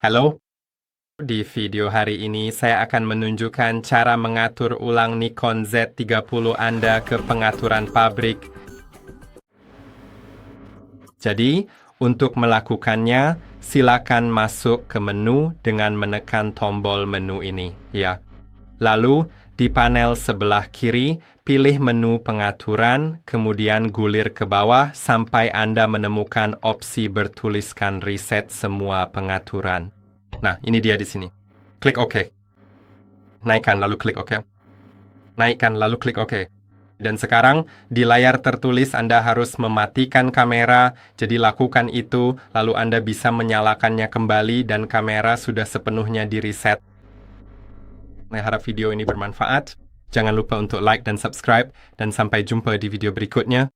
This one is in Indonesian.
Halo, di video hari ini saya akan menunjukkan cara mengatur ulang Nikon Z30 Anda ke pengaturan pabrik. Jadi, untuk melakukannya, silakan masuk ke menu dengan menekan tombol menu ini, ya. Lalu, di panel sebelah kiri, pilih menu pengaturan, kemudian gulir ke bawah sampai Anda menemukan opsi bertuliskan reset semua pengaturan. Nah, ini dia di sini. Klik OK. Naikkan, lalu klik OK. Naikkan, lalu klik OK. Dan sekarang, di layar tertulis Anda harus mematikan kamera, jadi lakukan itu, lalu Anda bisa menyalakannya kembali dan kamera sudah sepenuhnya di-reset. Saya harap video ini bermanfaat. Jangan lupa untuk like dan subscribe, dan sampai jumpa di video berikutnya.